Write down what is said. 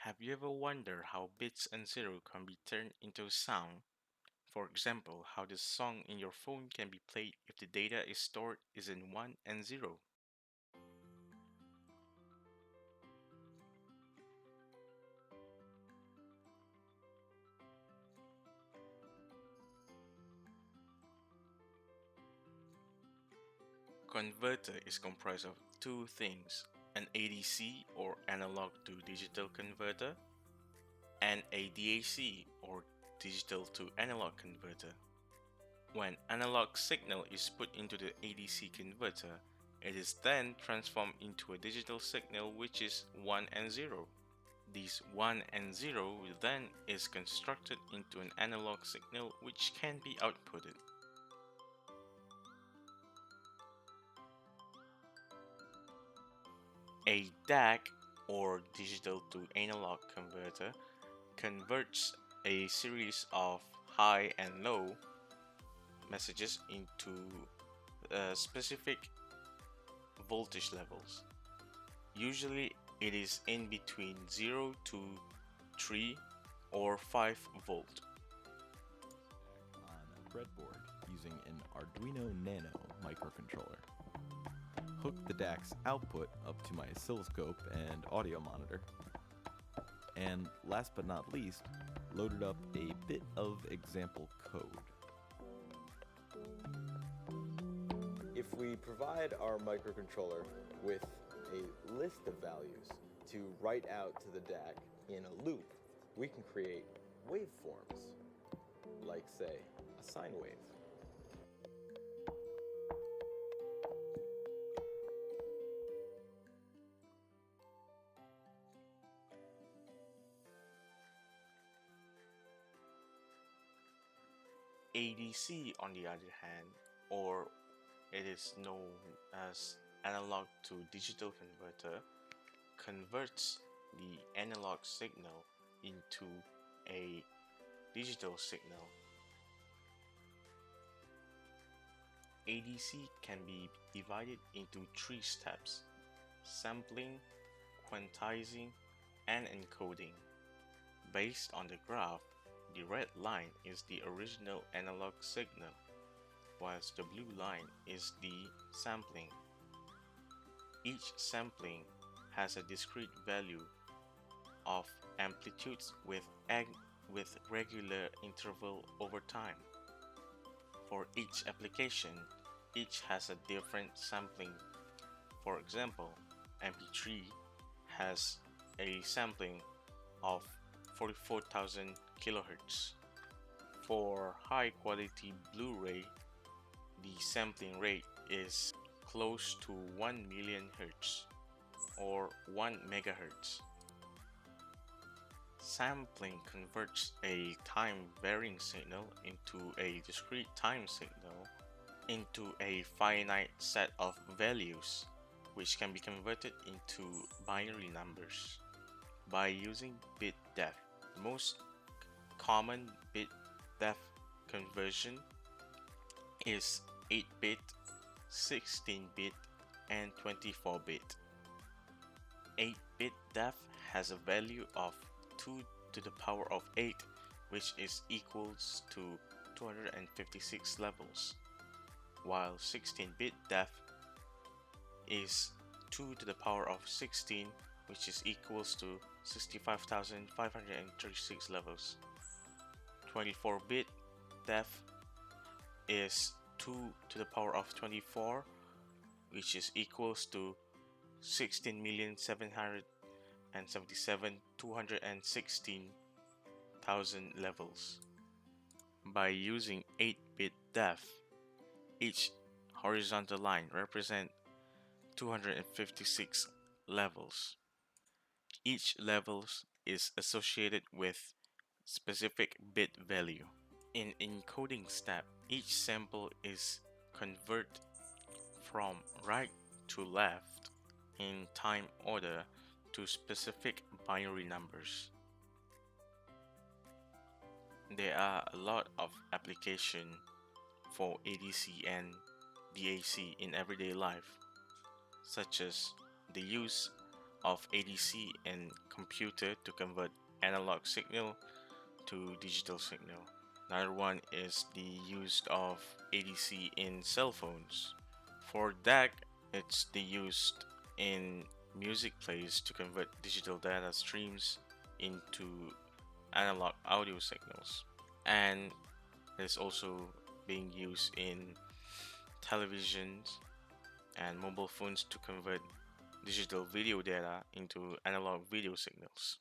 Have you ever wondered how bits and zero can be turned into sound? For example, how the song in your phone can be played if the data is stored is in 1 and 0. Converter is comprised of two things, an ADC or analog to digital converter and a DAC or digital to analog converter. When analog signal is put into the ADC converter, it is then transformed into a digital signal which is 1 and 0. This 1 and 0 then is constructed into an analog signal which can be outputted. A DAC or digital to analog converter converts a series of high and low messages into specific voltage levels. Usually it is in between 0 to 3 or 5 volt. On a breadboard using an Arduino Nano microcontroller. Hook the DAC's output up to my oscilloscope and audio monitor. And last but not least, loaded up a bit of example code. If we provide our microcontroller with a list of values to write out to the DAC in a loop, we can create waveforms, like say, a sine wave. ADC, on the other hand, or it is known as analog to digital converter, converts the analog signal into a digital signal. ADC can be divided into three steps: sampling, quantizing, and encoding. Based on the graph, the red line is the original analog signal, whilst the blue line is the sampling. Each sampling has a discrete value of amplitudes with regular interval over time. For each application, each has a different sampling. For example, MP3 has a sampling of 44,000 kHz. For high quality Blu-ray, the sampling rate is close to 1 million Hz or 1 MHz. Sampling converts a time-varying signal into a discrete time signal into a finite set of values, which can be converted into binary numbers by using bit depth. The most common bit depth conversion is 8-bit, 16-bit, and 24-bit. 8-bit depth has a value of 2 to the power of 8, which is equals to 256 levels, while 16-bit depth is 2 to the power of 16, which is equals to 65,536 levels. 24-bit depth is 2 to the power of 24, which is equals to 16,777,216,000 levels. By using 8-bit depth, each horizontal line represents 256 levels. Each level is associated with specific bit value. In encoding step, each sample is converted from right to left in time order to specific binary numbers. There are a lot of applications for ADC and DAC in everyday life, such as the use of ADC in computer to convert analog signal to digital signal. Another one is the use of ADC in cell phones. For DAC, it's the use in music plays to convert digital data streams into analog audio signals. And it's also being used in televisions and mobile phones to convert digital video data into analog video signals.